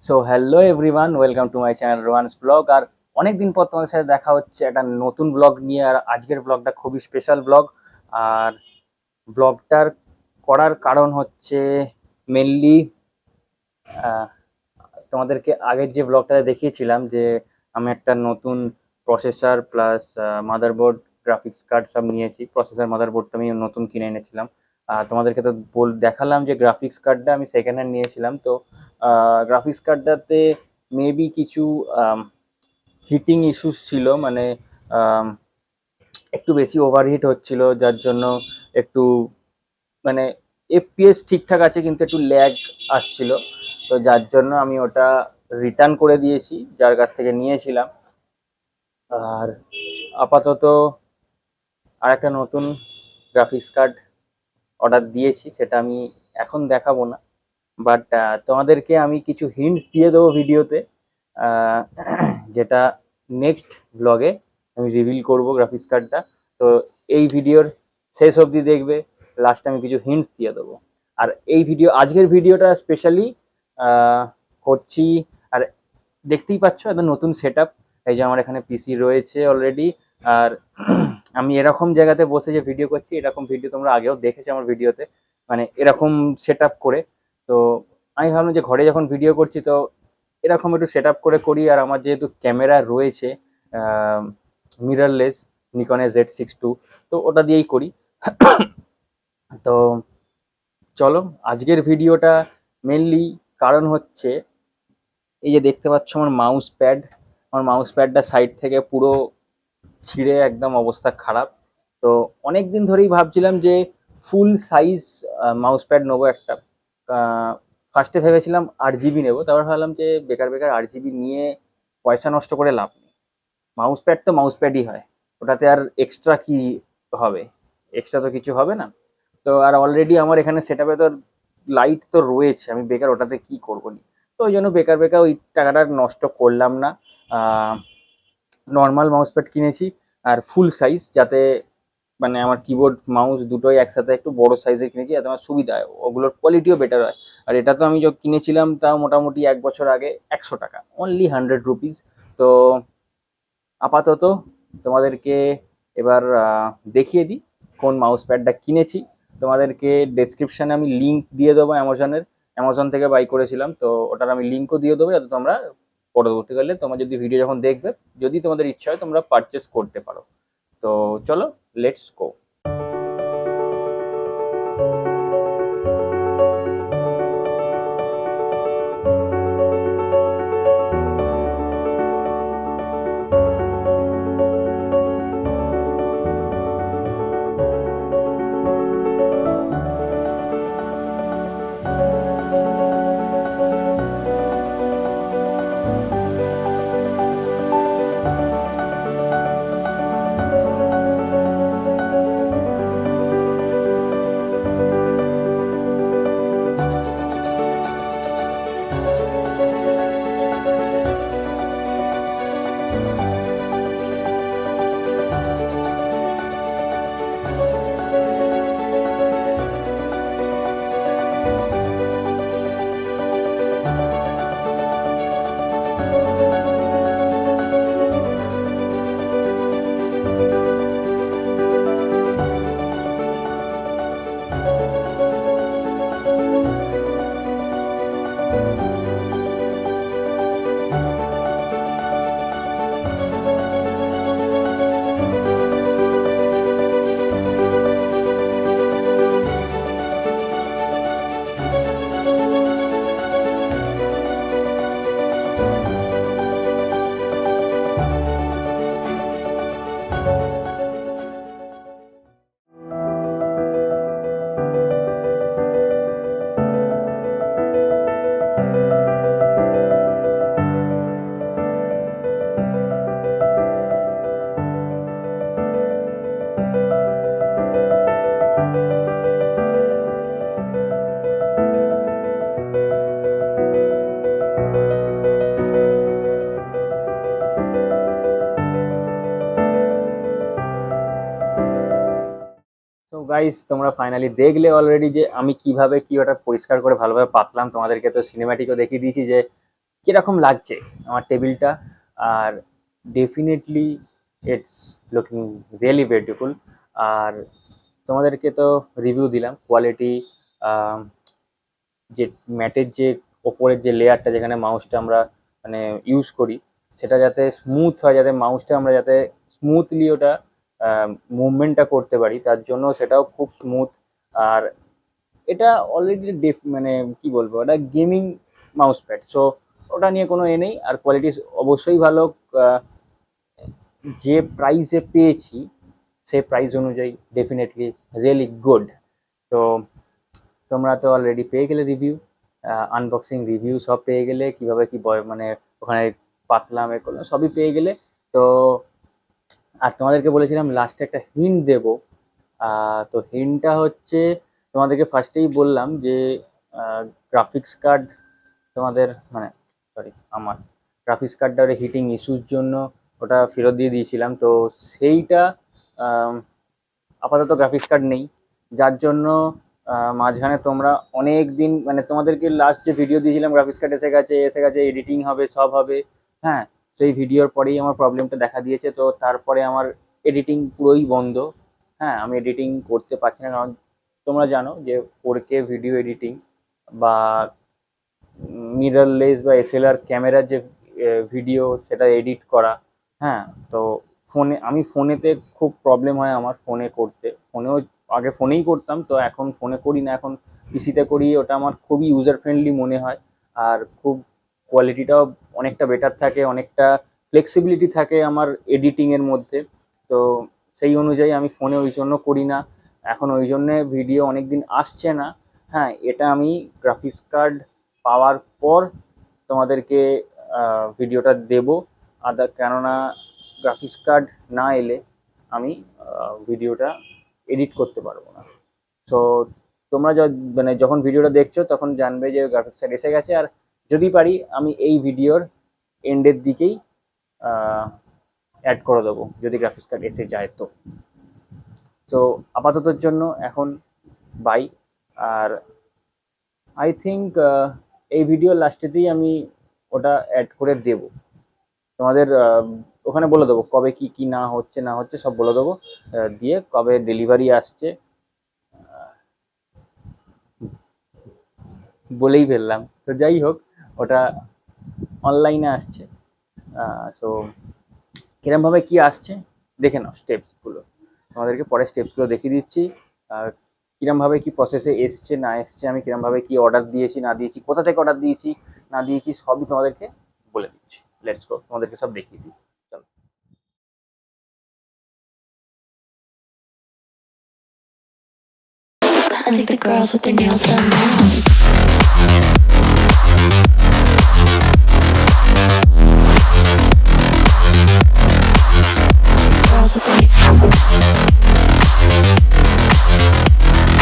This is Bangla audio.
So hello everyone, welcome to my channel Rohan's blog. আর অনেকদিন পর তোমাদের সাথে দেখা হচ্ছে একটা নতুন ব্লগ নিয়ে। আর আজকের ব্লগটা খুবই স্পেশাল ব্লগ। আর ব্লগটার করার কারণ হচ্ছে মেনলি তোমাদেরকে আগের যে ব্লগটাতে দেখিয়েছিলাম যে আমি একটা নতুন processor plus motherboard, graphics card সব নিয়েছি। প্রসেসর মাদারবোর্ডটা আমি নতুন কিনে এনেছিলাম। তোমাদেরকে তো দেখালাম যে গ্রাফিক্স কার্ডটা আমি সেকেন্ড হ্যান্ড নিয়েছিলাম। তো গ্রাফিক্স কার্ডটাতে মেবি কিছু হিটিং ইস্যুস ছিল, মানে আম, একটু বেশি ওভারহিট হচ্ছিল, যার জন্য একটু মানে এফপিএস ঠিকঠাক আছে কিন্তু একটু ল্যাগ আসছিল। তো যার জন্য আমি ওটা রিটার্ন করে দিয়েছি যার কাছ থেকে নিয়েছিলাম। আর আপাতত আর একটা নতুন গ্রাফিক্স কার্ড অর্ডার দিয়েছি, সেটা আমি এখন দেখাবো না। বাট তোমাদেরকে আমি কিছু হিন্টস দিয়ে দেবো ভিডিওতে, আহ, যেটা নেক্সট ব্লগে আমি রিভিল করব গ্রাফিক্স কার্ডটা। তো এই ভিডিওর শেষ অবধি দেখবে, লাস্টে আমি কিছু হিন্টস দিয়ে দেবো। আর এই আজকের ভিডিওটা স্পেশালি করছি। আর দেখতেই পাচ্ছ একদম নতুন সেট আপ। এই যে আমার এখানে পিসি রয়েছে অলরেডি। আর আমি এরকম জায়গাতে বসে যে ভিডিও করছি, এরকম ভিডিও তোমরা আগেও দেখেছো আমার ভিডিওতে, মানে এরকম সেট আপ করে। তো আমি ভাবলাম যে ঘরে যখন ভিডিও করছি তো এরকম একটু সেট আপ করে করি। আর আমার যেহেতু ক্যামেরা রয়েছে মিররলেস, নিকনের Z6 II, তো ওটা দিয়েই করি। তো চলো আজকের ভিডিওটা মেনলি কারণ হচ্ছে এই যে দেখতে পাচ্ছ আমার মাউস প্যাডটা সাইড থেকে পুরো ছিঁড়ে একদম অবস্থা খারাপ। তো অনেক দিন ধরেই ভাবছিলাম যে ফুল সাইজ মাউস প্যাড নেবো একটা। ফার্স্টে ভেবেছিলাম 8 GB নেবো, তারপর ভাবলাম যে বেকার বেকার 8 GB নিয়ে পয়সা নষ্ট করে লাভ নেই। মাউস প্যাড তো মাউস প্যাডই হয়, ওটাতে আর এক্সট্রা কি হবে? এক্সট্রা তো কিছু হবে না। তো আর অলরেডি আমার এখানে সেট আপে তো লাইট তো রয়েছে, আমি বেকার ওটাতে কি করবো নি। তো ওই জন্য বেকার বেকার ওই টাকাটা নষ্ট করলাম না। নর্মাল মাউস প্যাড কিনেছি, আর ফুল সাইজ, যাতে মানে আমার কিবোর্ড মাউস দুটোই একসাথে একটু বড় সাইজের কিনেছি, যাতে আমার সুবিধা হয়, ওগুলোর কোয়ালিটিও বেটার হয়। আর এটা তো আমি যখন কিনেছিলাম তাও মোটামুটি 1 বছর আগে, 100 টাকা, অনলি 100 রুপিস। তো আপাতত তোমাদেরকে এবার দেখিয়ে দিই কোন মাউস প্যাডটা কিনেছি। তোমাদেরকে ডেসক্রিপশানে আমি লিঙ্ক দিয়ে দেবো অ্যামাজন থেকে বাই করেছিলাম, তো ওটার আমি লিঙ্কও দিয়ে দেবো, যাতে তোমরা পরবর্তীকালে তোমার যদি ভিডিও যখন দেখবে, যদি তোমাদের ইচ্ছা হয় তোমরা পারচেস করতে পারো। তো চলো, লেটস গো। তো গাইস, তোমরা ফাইনালি দেখলে অলরেডি যে আমি কিভাবে কি ওটা পরিষ্কার করে ভালোভাবে পাতলাম। তোমাদেরকে তো সিনেম্যাটিকও দেখিয়ে দিয়েছি যে কিরকম লাগছে আমার টেবিলটা। আর definitely it's looking really beautiful. আর তোমাদেরকে তো রিভিউ দিলাম কোয়ালিটি, যে ম্যাটের যে ওপরের যে লেয়ারটা যেখানে মাউসটা আমরা মানে ইউজ করি সেটা যাতে স্মুথ হয়, যাতে মাউসটা আমরা যাতে স্মুথলি ওটা মুভমেন্টটা করতে পারি, তার জন্য সেটাও খুব স্মুথ। আর এটা অলরেডি মানে কি বলবো, এটা গেমিং মাউস প্যাড, সো ওটা নিয়ে কোনো এ নেই। আর কোয়ালিটি অবশ্যই ভালো। আহ, যে প্রাইসে পেয়েছি সেই প্রাইস অনুযায়ী ডেফিনেটলি রিয়েলি গুড। তো তোমরা তো অলরেডি পেয়ে গেলে রিভিউ, আনবক্সিং রিভিউ সব পেয়ে গেলে, কিভাবে কি মানে ওখানে পাতলাম এ করলাম সবই পেয়ে গেলে। তো আর তোমাদেরকে বলেছিলাম লাস্টে একটা হিন্ট দেব। তো হিন্টটা হচ্ছে, তোমাদেরকে ফার্স্টেই বললাম যে গ্রাফিক্স কার্ড তোমাদের মানে সরি আমার গ্রাফিক্স কার্ডটা ওটা হিটিং ইস্যুর জন্য ওটা ফেরত দিয়ে দিয়েছিলাম। তো সেইটা আপাতত গ্রাফিক্স কার্ড নেই, যার জন্য মাঝখানে তোমরা অনেক দিন মানে তোমাদেরকে লাস্ট যে ভিডিও দিয়েছিলাম গ্রাফিক্স কার্ড এসে গেছে এডিটিং হবে সব হবে, হ্যাঁ, সেই ভিডিওর পরেই আমার প্রবলেমটা দেখা দিয়েছে। তো তারপরে আমার এডিটিং পুরোই বন্ধ। হ্যাঁ, আমি এডিটিং করতে পারছি না, কারণ তোমরা জানো যে 4K ভিডিও এডিটিং বা মিররলেস বা এসএলআর ক্যামেরার যে ভিডিও সেটা এডিট করা, হ্যাঁ, তো আমি ফোনেতে খুব প্রবলেম হয় আমার ফোনে করতে। ফোনেও আগে ফোনেই করতাম, তো এখন ফোনে করি না, এখন পিসিতে করি। ওটা আমার খুবই ইউজার ফ্রেন্ডলি মনে হয়, আর খুব কোয়ালিটিটাও অনেকটা বেটার থাকে, অনেকটা ফ্লেক্সিবিলিটি থাকে আমার এডিটিংয়ের মধ্যে। তো সেই অনুযায়ী আমি ফোনে ওই জন্য করি না, এখন ওই জন্যে ভিডিও অনেক দিন আসছে না। হ্যাঁ, এটা আমি গ্রাফিক্স কার্ড পাওয়ার পর তোমাদেরকে ভিডিওটা দেবো। কেননা গ্রাফিক্স কার্ড না এলে আমি ভিডিওটা এডিট করতে পারবো না। সো তোমরা মানে যখন ভিডিওটা দেখছো তখন জানবে যে গ্রাফিক্স কার্ড এসে গেছে। আর যদি পারি আমি এই ভিডিওর এন্ডের দিকেই অ্যাড করে দেবো যদি গ্রাফিক্স কার্ড এসে যায় তো। সো আপাততর জন্য এখন বাই। আর আই থিঙ্ক এই ভিডিওর লাস্টেতেই আমি ওটা অ্যাড করে দেব। তোমাদের ওখানে বলে দেবো কবে কি কি না হচ্ছে সব বলে দেবো, দিয়ে কবে ডেলিভারি আসছে বলেই ফেললাম। তো যাই হোক, ওটা অনলাইনে আসছে। সো কিরমভাবে কি আসছে দেখে নাও স্টেপসগুলো, তোমাদেরকে পরে স্টেপসগুলো দেখিয়ে দিচ্ছি। কিরমভাবে কি প্রসেসে এসছে না এসছে, আমি কিরমভাবে কি অর্ডার দিয়েছি না দিয়েছি, কোথা থেকে অর্ডার দিয়েছি না দিয়েছি সবই তোমাদেরকে বলে দিচ্ছি। লেটস গো, তোমাদেরকে সব দেখিয়ে দিই। চলো। I think the girls with their nails done now.